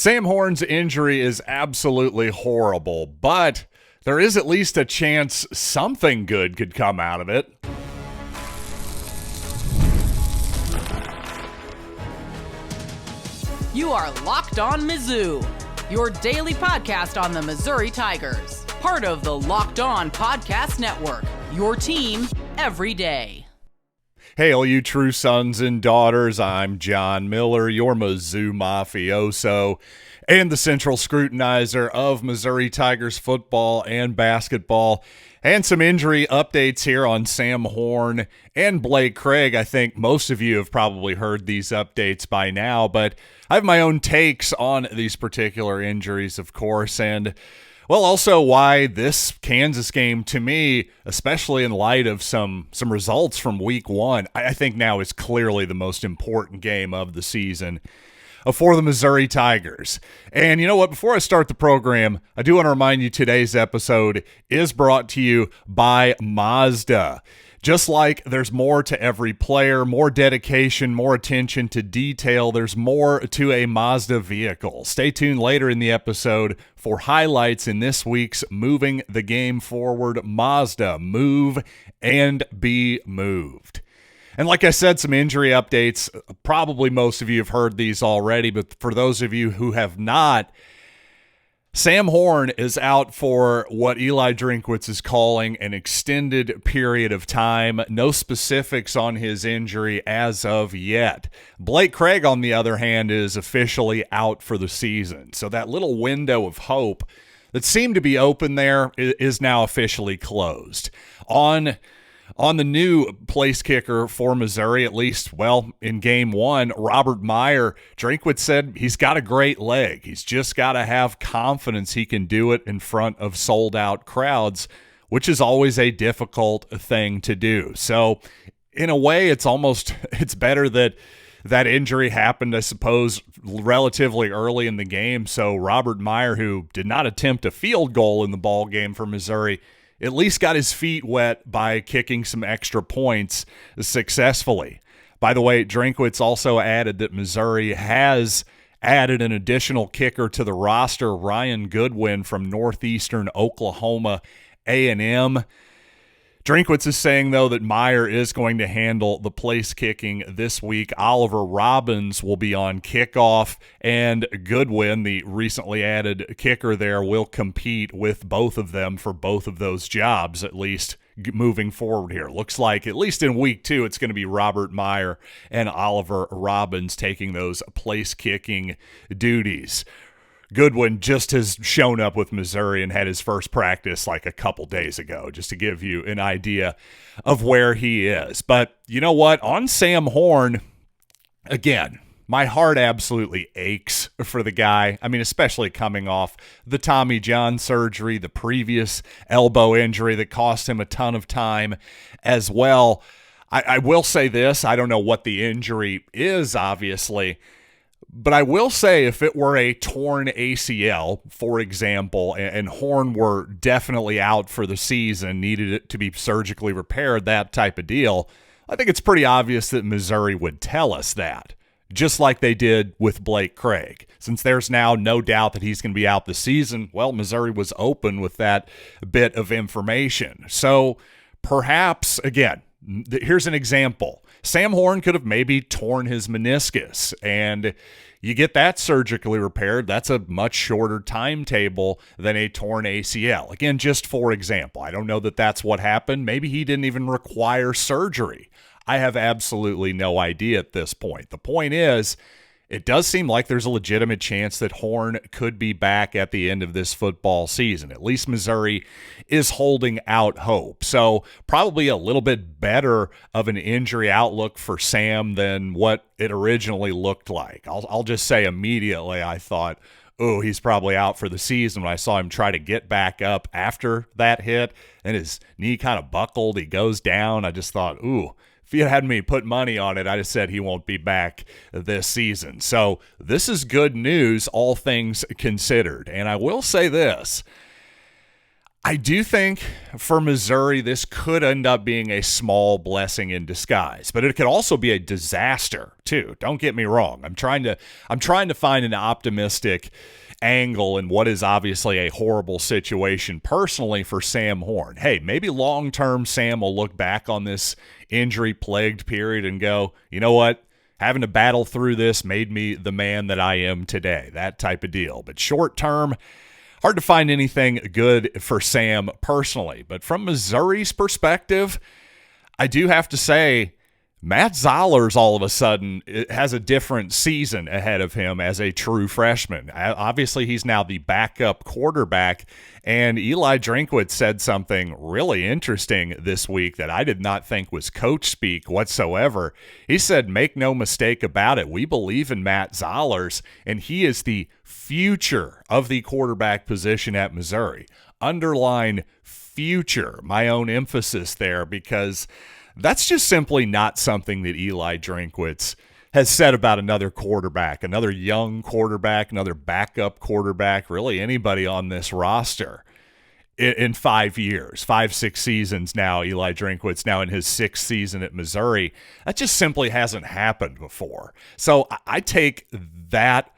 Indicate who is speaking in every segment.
Speaker 1: Sam Horn's injury is absolutely horrible, but there is at least a chance something good could come out of it.
Speaker 2: You are Locked On Mizzou, your daily podcast on the Missouri Tigers. Part of the Locked On Podcast Network, your team every day.
Speaker 1: Hey, all you true sons and daughters, I'm John Miller, your Mizzou mafioso, and the central scrutinizer of Missouri Tigers football and basketball. And some injury updates here on Sam Horn and Blake Craig. I think most of you have probably heard these updates by now, but I have my own takes on these particular injuries, of course, and well, also why this Kansas game, to me, especially in light of some results from week one, I think now is clearly the most important game of the season for the Missouri Tigers. And you know what? Before I start the program, I do want to remind you today's episode is brought to you by Mazda. Just like there's more to every player, more dedication, more attention to detail, there's more to a Mazda vehicle. Stay tuned later in the episode for highlights in this week's Moving the Game Forward Mazda. Move and be moved. And like I said, some injury updates. Probably most of you have heard these already, but for those of you who have not, Sam Horn is out for what Eli Drinkwitz is calling an extended period of time. No specifics on his injury as of yet. Blake Craig, on the other hand, is officially out for the season. So that little window of hope that seemed to be open there is now officially closed. On the new place kicker for Missouri, at least, well, in game one, Robert Meyer, Drinkwitz said he's got a great leg. He's just got to have confidence he can do it in front of sold-out crowds, which is always a difficult thing to do. So, in a way, it's better that that injury happened, I suppose, relatively early in the game. So Robert Meyer, who did not attempt a field goal in the ball game for Missouri, at least got his feet wet by kicking some extra points successfully. By the way, Drinkwitz also added that Missouri has added an additional kicker to the roster, Ryan Goodwin from Northeastern Oklahoma A&M. Drinkwitz is saying, though, that Meyer is going to handle the place kicking this week. Oliver Robbins will be on kickoff, and Goodwin, the recently added kicker there, will compete with both of them for both of those jobs, at least moving forward here. Looks like, at least in week two, it's going to be Robert Meyer and Oliver Robbins taking those place kicking duties. Goodwin just has shown up with Missouri and had his first practice like a couple days ago, just to give you an idea of where he is. But you know what? On Sam Horn, again, my heart absolutely aches for the guy. I mean, especially coming off the Tommy John surgery, the previous elbow injury that cost him a ton of time as well. I will say this. I don't know what the injury is, obviously, but I will say if it were a torn ACL, for example, and Horn were definitely out for the season, needed it to be surgically repaired, that type of deal, I think it's pretty obvious that Missouri would tell us that, just like they did with Blake Craig. Since there's now no doubt that he's going to be out the season, well, Missouri was open with that bit of information. So perhaps, again, here's an example. Sam Horn could have maybe torn his meniscus, and you get that surgically repaired. That's a much shorter timetable than a torn ACL. Again, just for example, I don't know that that's what happened. Maybe he didn't even require surgery. I have absolutely no idea at this point. The point is, it does seem like there's a legitimate chance that Horn could be back at the end of this football season. At least Missouri is holding out hope. So probably a little bit better of an injury outlook for Sam than what it originally looked like. I'll just say immediately I thought, oh, he's probably out for the season when I saw him try to get back up after that hit, and his knee kind of buckled. He goes down. I just thought, ooh. If you had me put money on it, I just said he won't be back this season. So this is good news, all things considered. And I will say this. I do think for Missouri, this could end up being a small blessing in disguise, but it could also be a disaster too. Don't get me wrong. I'm trying to find an optimistic angle in what is obviously a horrible situation personally for Sam Horn. Hey, maybe long-term Sam will look back on this injury-plagued period and go, you know what? Having to battle through this made me the man that I am today, that type of deal. But short-term, hard to find anything good for Sam personally. But from Missouri's perspective, I do have to say, Matt Zollers all of a sudden has a different season ahead of him as a true freshman. Obviously, he's now the backup quarterback, and Eli Drinkwitz said something really interesting this week that I did not think was coach speak whatsoever. He said, make no mistake about it, we believe in Matt Zollers, and he is the future of the quarterback position at Missouri. Underline future, my own emphasis there, because that's just simply not something that Eli Drinkwitz has said about another quarterback, another young quarterback, another backup quarterback, really anybody on this roster in 5 years, 5-6 seasons now. Eli Drinkwitz now in his 6th season at Missouri. That just simply hasn't happened before. So I take that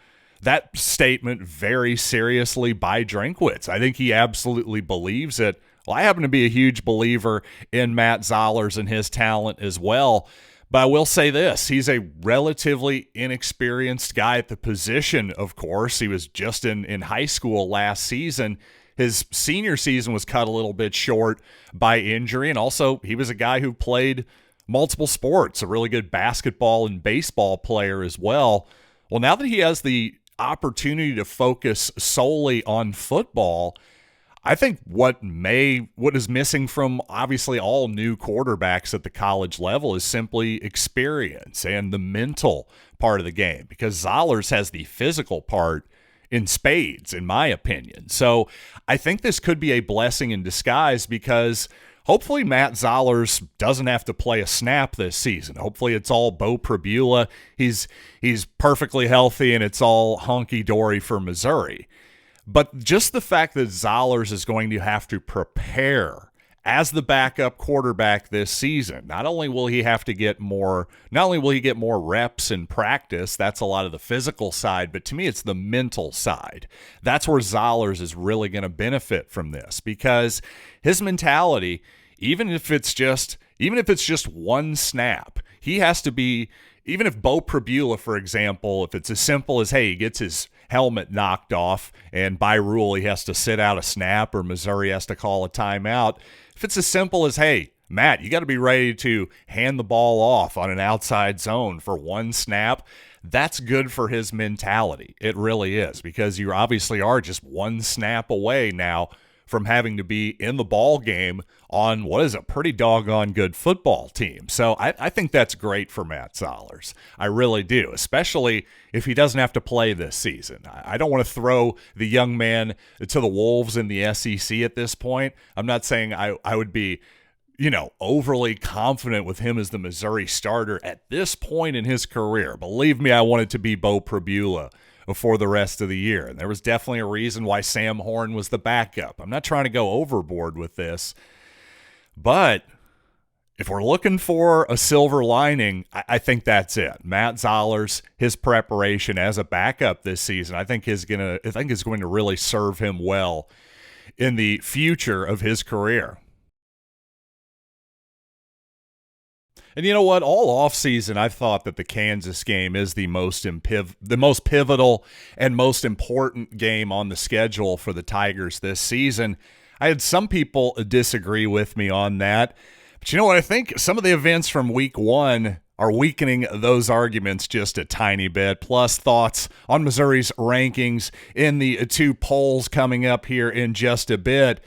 Speaker 1: statement very seriously by Drinkwitz. I think he absolutely believes it. Well, I happen to be a huge believer in Matt Zollers and his talent as well. But I will say this, he's a relatively inexperienced guy at the position, of course. He was just in high school last season. His senior season was cut a little bit short by injury, and also he was a guy who played multiple sports, a really good basketball and baseball player as well. Well, now that he has the opportunity to focus solely on football, I think what is missing from obviously all new quarterbacks at the college level is simply experience and the mental part of the game, because Zollers has the physical part in spades, in my opinion. So I think this could be a blessing in disguise, because hopefully Matt Zollers doesn't have to play a snap this season. Hopefully it's all Bo Pribula. He's perfectly healthy and it's all hunky-dory for Missouri. But just the fact that Zollers is going to have to prepare as the backup quarterback this season, not only will he get more reps in practice, that's a lot of the physical side, but to me it's the mental side. That's where Zollers is really going to benefit from this, because his mentality, even if it's just one snap, he has to be, even if Bo Pribula, for example, if it's as simple as, hey, he gets his helmet knocked off and by rule he has to sit out a snap or Missouri has to call a timeout. If it's as simple as, hey, Matt, you got to be ready to hand the ball off on an outside zone for one snap, that's good for his mentality. It really is, because you obviously are just one snap away now from having to be in the ball game on what is a pretty doggone good football team. So I think that's great for Matt Zollers. I really do, especially if he doesn't have to play this season. I don't want to throw the young man to the wolves in the SEC at this point. I'm not saying I would be, overly confident with him as the Missouri starter at this point in his career. Believe me, I want it to be Bo Pribula for the rest of the year. And there was definitely a reason why Sam Horn was the backup. I'm not trying to go overboard with this, but if we're looking for a silver lining, I think that's it. Matt Zollers, his preparation as a backup this season, I think is going to really serve him well in the future of his career. And you know what? All offseason, I've thought that the Kansas game is the most pivotal and most important game on the schedule for the Tigers this season. I had some people disagree with me on that. But you know what? I think some of the events from week one are weakening those arguments just a tiny bit. Plus thoughts on Missouri's rankings in the two polls coming up here in just a bit.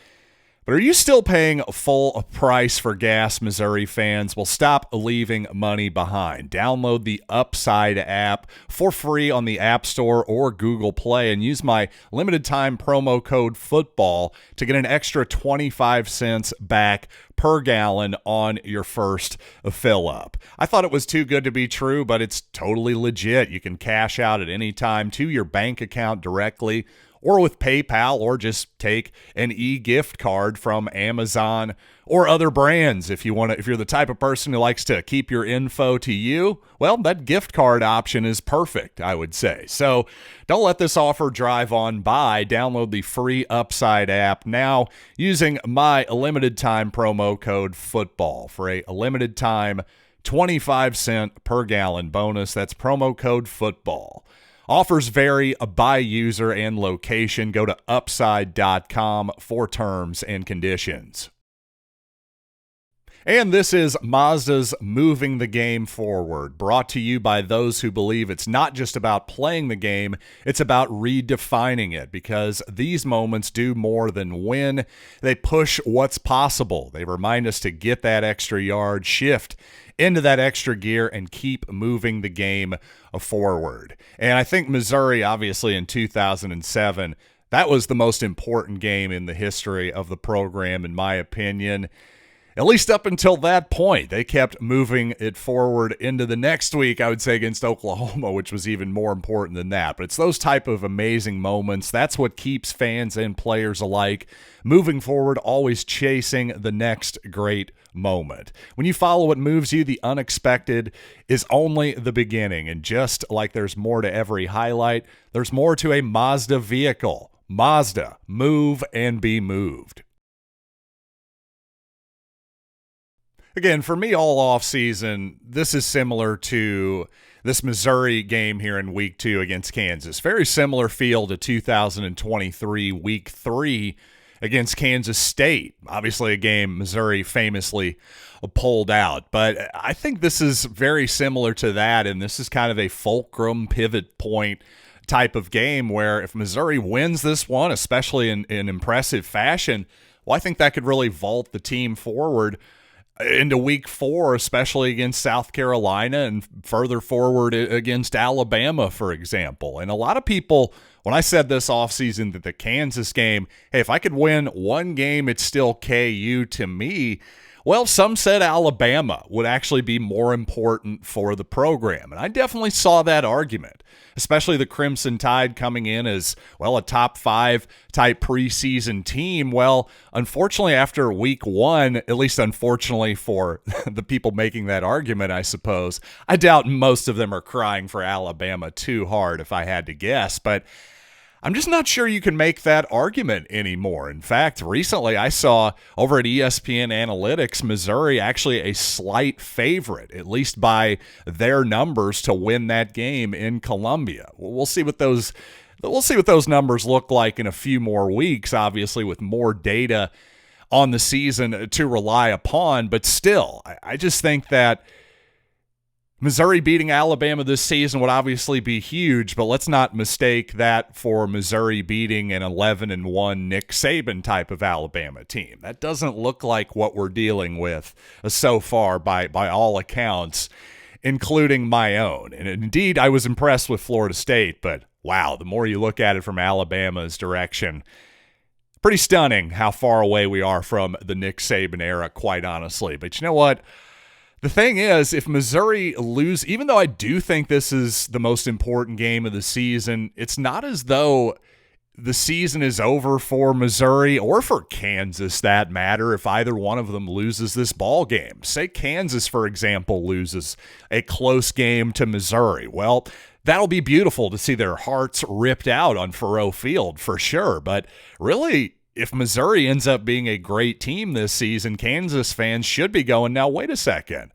Speaker 1: But are you still paying a full price for gas, Missouri fans? Well, stop leaving money behind. Download the Upside app for free on the App Store or Google Play and use my limited time promo code FOOTBALL to get an extra 25 cents back per gallon on your first fill up. I thought it was too good to be true, but it's totally legit. You can cash out at any time to your bank account directly or with PayPal, or just take an e-gift card from Amazon or other brands. If you're the type of person who likes to keep your info to you, well, that gift card option is perfect, I would say. So don't let this offer drive on by. Download the free Upside app now using my limited time promo code FOOTBALL for a limited time 25-cent per gallon bonus. That's promo code FOOTBALL. Offers vary by user and location. Go to upside.com for terms and conditions. And this is Mazda's Moving the Game Forward, brought to you by those who believe it's not just about playing the game, it's about redefining it, because these moments do more than win. They push what's possible. They remind us to get that extra yard, shift into that extra gear, and keep moving the game forward. And I think Missouri, obviously in 2007, that was the most important game in the history of the program, in my opinion. At least up until that point, they kept moving it forward into the next week, I would say, against Oklahoma, which was even more important than that. But it's those type of amazing moments. That's what keeps fans and players alike moving forward, always chasing the next great moment. When you follow what moves you, the unexpected is only the beginning. And just like there's more to every highlight, there's more to a Mazda vehicle. Mazda, move and be moved. Again, for me, all offseason, this is similar to this Missouri game here in Week 2 against Kansas. Very similar feel to 2023 Week 3 against Kansas State. Obviously a game Missouri famously pulled out. But I think this is very similar to that, and this is kind of a fulcrum pivot point type of game where if Missouri wins this one, especially in impressive fashion, well, I think that could really vault the team forward into Week 4, especially against South Carolina, and further forward against Alabama, for example. And a lot of people, when I said this offseason that the Kansas game, hey, if I could win one game, it's still KU to me. Well, some said Alabama would actually be more important for the program. And I definitely saw that argument, especially the Crimson Tide coming in as, well, a top 5 type preseason team. Well, unfortunately, after Week 1, at least unfortunately for the people making that argument, I suppose, I doubt most of them are crying for Alabama too hard if I had to guess. But I'm just not sure you can make that argument anymore. In fact, recently I saw over at ESPN Analytics, Missouri actually a slight favorite, at least by their numbers, to win that game in Columbia. We'll see what those numbers look like in a few more weeks, obviously with more data on the season to rely upon. But still, I just think that Missouri beating Alabama this season would obviously be huge, but let's not mistake that for Missouri beating an 11-1 Nick Saban type of Alabama team. That doesn't look like what we're dealing with so far by all accounts, including my own. And indeed, I was impressed with Florida State, but wow, the more you look at it from Alabama's direction, pretty stunning how far away we are from the Nick Saban era, quite honestly. But you know what? The thing is, if Missouri lose, even though I do think this is the most important game of the season, it's not as though the season is over for Missouri or for Kansas, that matter, if either one of them loses this ball game. Say Kansas, for example, loses a close game to Missouri. Well, that'll be beautiful to see their hearts ripped out on Faurot Field for sure. But really, if Missouri ends up being a great team this season, Kansas fans should be going, now, wait a second.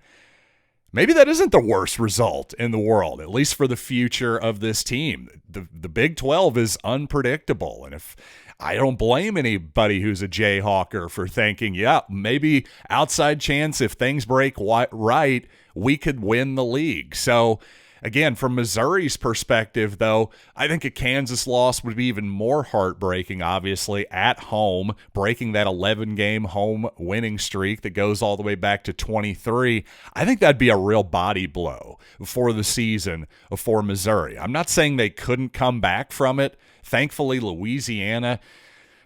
Speaker 1: Maybe that isn't the worst result in the world, at least for the future of this team. The Big 12 is unpredictable, and if I don't blame anybody who's a Jayhawker for thinking, yeah, maybe outside chance if things break right, we could win the league. So, again, from Missouri's perspective, though, I think a Kansas loss would be even more heartbreaking, obviously, at home, breaking that 11-game home winning streak that goes all the way back to 23. I think that'd be a real body blow for the season for Missouri. I'm not saying they couldn't come back from it. Thankfully, Louisiana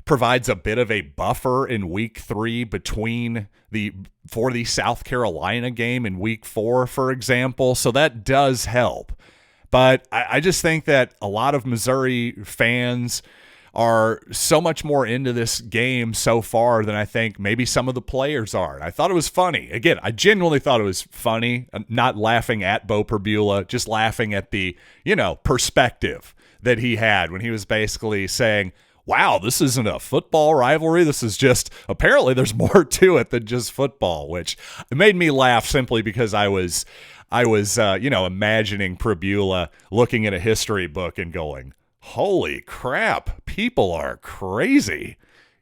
Speaker 1: provides a bit of a buffer in Week 3 for the South Carolina game in Week 4, for example. So that does help. But I just think that a lot of Missouri fans are so much more into this game so far than I think maybe some of the players are. I thought it was funny. Again, I genuinely thought it was funny. I'm not laughing at Bo Pribula, just laughing at the, perspective that he had when he was basically saying, wow, this isn't a football rivalry. This is just, apparently there's more to it than just football, which made me laugh simply because I was imagining Pribula looking at a history book and going, holy crap, people are crazy.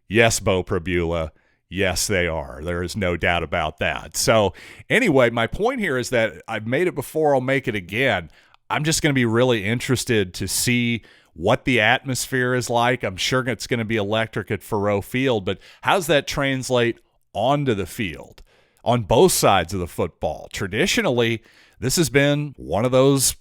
Speaker 1: Yes, Bo Pribula. Yes, they are. There is no doubt about that. So anyway, my point here is that I've made it before, I'll make it again. I'm just going to be really interested to see what the atmosphere is like. I'm sure it's going to be electric at Faurot Field, but how does that translate onto the field on both sides of the football? Traditionally, this has been one of those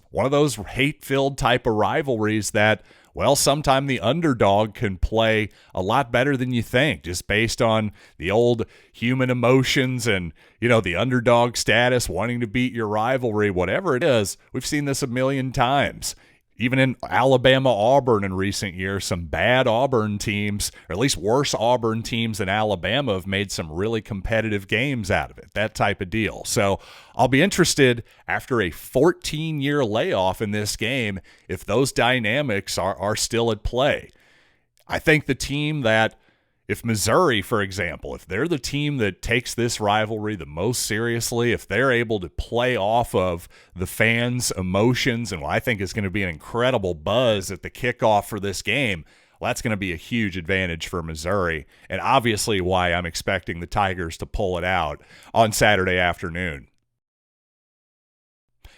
Speaker 1: hate-filled type of rivalries that, well, sometime the underdog can play a lot better than you think, just based on the old human emotions and, the underdog status, wanting to beat your rivalry, whatever it is. We've seen this a million times. Even in Alabama-Auburn in recent years, some bad Auburn teams, or at least worse Auburn teams than Alabama, have made some really competitive games out of it, that type of deal. So I'll be interested, after a 14-year layoff in this game, if those dynamics are still at play. I think the team that, if Missouri, for example, if they're the team that takes this rivalry the most seriously, if they're able to play off of the fans' emotions and what I think is going to be an incredible buzz at the kickoff for this game, well, that's going to be a huge advantage for Missouri, and obviously why I'm expecting the Tigers to pull it out on Saturday afternoon.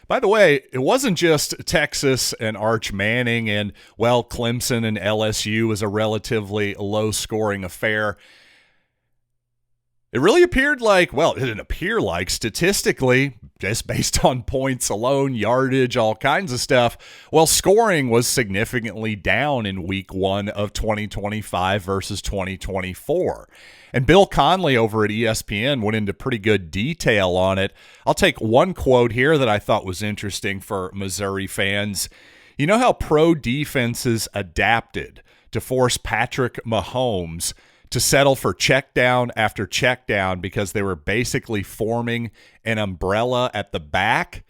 Speaker 1: By the way, it wasn't just Texas and Arch Manning and, well, Clemson and LSU was a relatively low-scoring affair. It really appeared like, well, it didn't appear like, statistically, just based on points alone, yardage, all kinds of stuff, well, scoring was significantly down in week 1 of 2025 versus 2024. And Bill Conley over at ESPN went into pretty good detail on it. I'll take one quote here that I thought was interesting for Missouri fans. You know how pro defenses adapted to force Patrick Mahomes to settle for check down after check down because they were basically forming an umbrella at the back?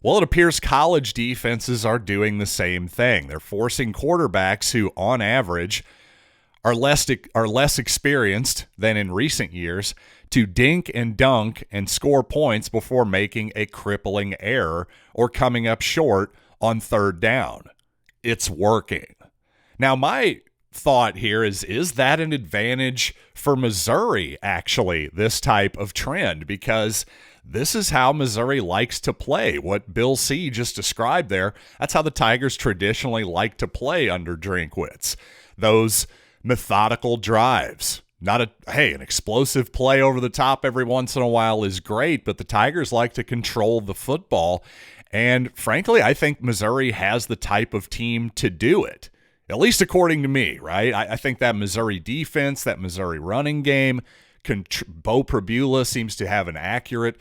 Speaker 1: Well, it appears college defenses are doing the same thing. They're forcing quarterbacks who, on average, are less experienced than in recent years to dink and dunk and score points before making a crippling error or coming up short on third down. It's working. Now, my thought here is that an advantage for Missouri, actually, this type of trend? Because this is how Missouri likes to play. What Bill C. just described there, that's how the Tigers traditionally like to play under Drinkwitz. Those methodical drives. An explosive play over the top every once in a while is great, but the Tigers like to control the football. And frankly, I think Missouri has the type of team to do it, at least according to me, right? I think that Missouri defense, that Missouri running game, Bo Pribula seems to have an accurate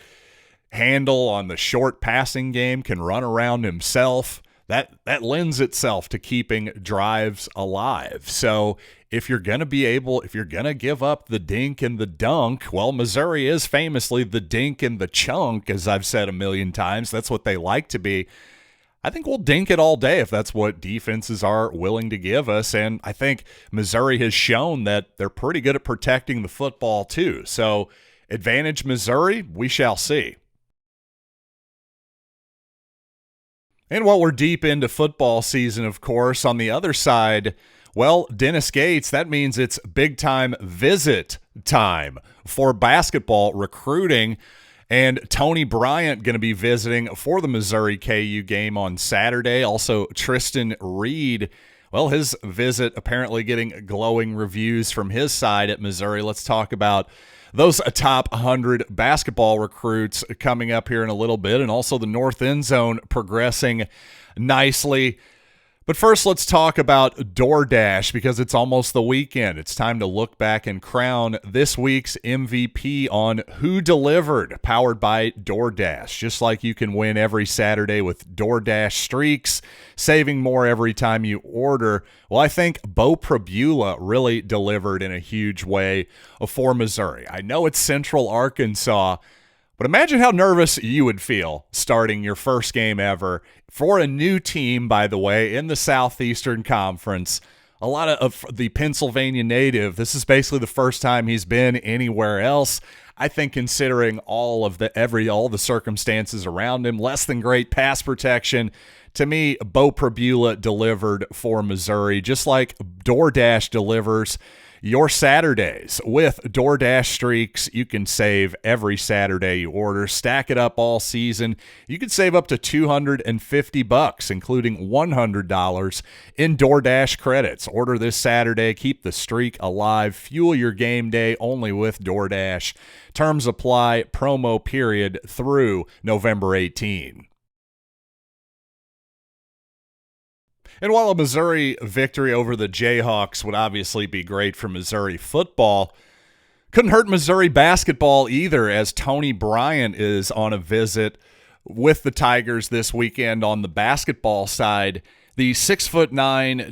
Speaker 1: handle on the short passing game, can run around himself. That lends itself to keeping drives alive. So if you're going to give up the dink and the dunk, well, Missouri is famously the dink and the chunk, as I've said a million times. That's what they like to be. I think we'll dink it all day if that's what defenses are willing to give us. And I think Missouri has shown that they're pretty good at protecting the football too. So advantage Missouri, we shall see. And while we're deep into football season, of course, on the other side, well, Dennis Gates, that means it's big-time visit time for basketball recruiting. And Toni Bryant going to be visiting for the Missouri KU game on Saturday. Also, Tristan Reed, well, his visit apparently getting glowing reviews from his side at Missouri. Let's talk about those top 100 basketball recruits coming up here in a little bit, and also the North End Zone progressing nicely. But first, let's talk about DoorDash because it's almost the weekend. It's time to look back and crown this week's MVP on Who Delivered, powered by DoorDash. Just like you can win every Saturday with DoorDash Streaks, saving more every time you order. Well, I think Pribula really delivered in a huge way for Missouri. I know it's Central Arkansas, but imagine how nervous you would feel starting your first game ever for a new team, by the way, in the Southeastern Conference. A lot of the Pennsylvania native, this is basically the first time he's been anywhere else. I think considering all the circumstances around him, less than great pass protection, to me, Pribula delivered for Missouri, just like DoorDash delivers your Saturdays. With DoorDash Streaks, you can save every Saturday you order. Stack it up all season. You can save up to $250, including $100 in DoorDash credits. Order this Saturday. Keep the streak alive. Fuel your game day only with DoorDash. Terms apply. Promo period through November 18. And while a Missouri victory over the Jayhawks would obviously be great for Missouri football, couldn't hurt Missouri basketball either, as Toni Bryant is on a visit with the Tigers this weekend on the basketball side. The 6'9",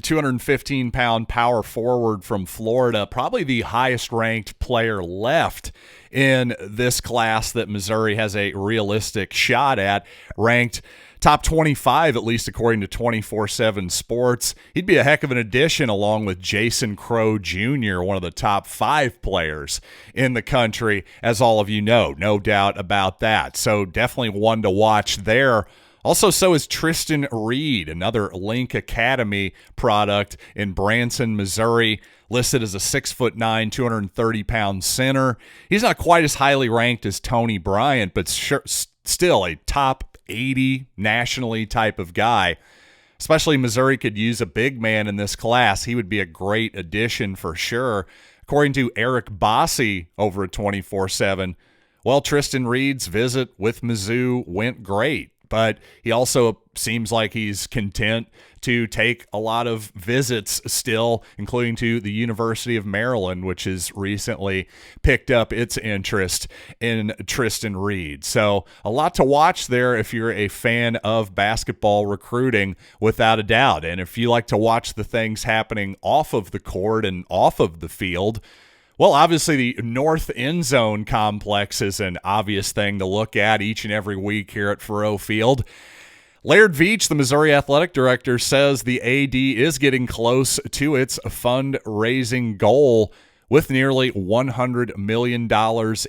Speaker 1: 215-pound power forward from Florida, probably the highest-ranked player left in this class that Missouri has a realistic shot at, ranked top 25, at least according to 24/7 Sports. He'd be a heck of an addition along with Jason Crow Jr., one of the top 5 players in the country, as all of you know. No doubt about that. So definitely one to watch there. Also, so is Tristan Reed, another Link Academy product in Branson, Missouri, listed as a 6'9", 230-pound center. He's not quite as highly ranked as Toni Bryant, but still a top 80 nationally type of guy. Especially Missouri could use a big man in this class. He would be a great addition for sure. According to Eric Bossi over at 24/7, well, Tristan Reed's visit with Mizzou went great, but he also seems like he's content to take a lot of visits still, including to the University of Maryland, which has recently picked up its interest in Tristan Reed. So a lot to watch there if you're a fan of basketball recruiting, without a doubt. And if you like to watch the things happening off of the court and off of the field, well, obviously the North End Zone complex is an obvious thing to look at each and every week here at Faurot Field. Laird Veach, the Missouri athletic director, says the AD is getting close to its fundraising goal with nearly $100 million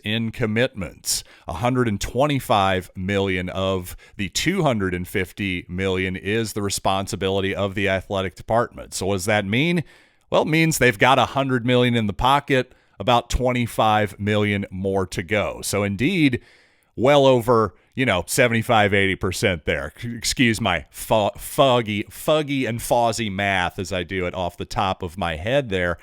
Speaker 1: in commitments. $125 million of the $250 million is the responsibility of the athletic department. So what does that mean? Well, it means they've got $100 million in the pocket, about $25 million more to go. So indeed, well over 75-80% there. Excuse my foggy and fuzzy math as I do it off the top of my head there.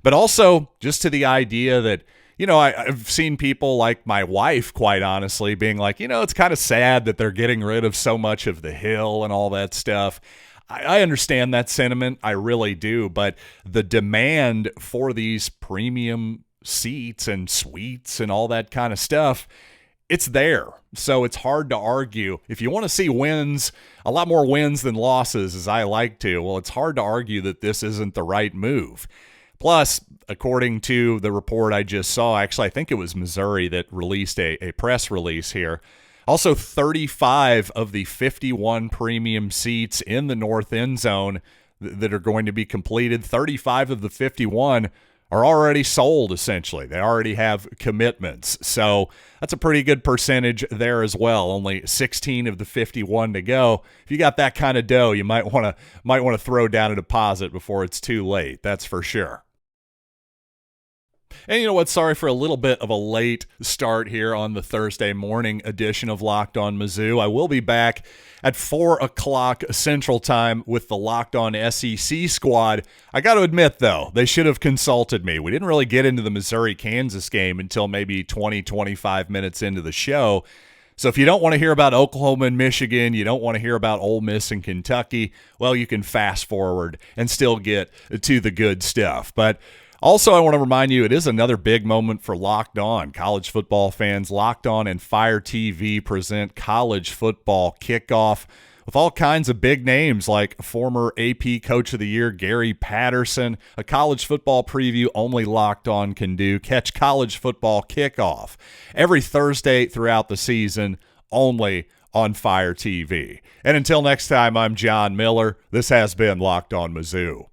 Speaker 1: But also just to the idea that, I've seen people like my wife, quite honestly, being like, it's kind of sad that they're getting rid of so much of the Hill and all that stuff. I understand that sentiment. I really do. But the demand for these premium seats and suites and all that kind of stuff, it's there. So it's hard to argue. If you want to see wins, a lot more wins than losses, as I like to, well, it's hard to argue that this isn't the right move. Plus, according to the report I just saw, actually, I think it was Missouri that released a press release here. Also, 35 of the 51 premium seats in the North End Zone that are going to be completed, 35 of the 51 are already sold, essentially. They already have commitments. So that's a pretty good percentage there as well. Only 16 of the 51 to go. If you got that kind of dough, you might want to throw down a deposit before it's too late. That's for sure. And you know what? Sorry for a little bit of a late start here on the Thursday morning edition of Locked On Mizzou. I will be back at 4 o'clock Central Time with the Locked On SEC squad. I got to admit, though, they should have consulted me. We didn't really get into the Missouri-Kansas game until maybe 20, 25 minutes into the show. So if you don't want to hear about Oklahoma and Michigan, you don't want to hear about Ole Miss and Kentucky, well, you can fast forward and still get to the good stuff. But also, I want to remind you, it is another big moment for Locked On. College football fans, Locked On and Fire TV present College Football Kickoff with all kinds of big names like former AP Coach of the Year Gary Patterson, a college football preview only Locked On can do. Catch College Football Kickoff every Thursday throughout the season, only on Fire TV. And until next time, I'm John Miller. This has been Locked On Mizzou.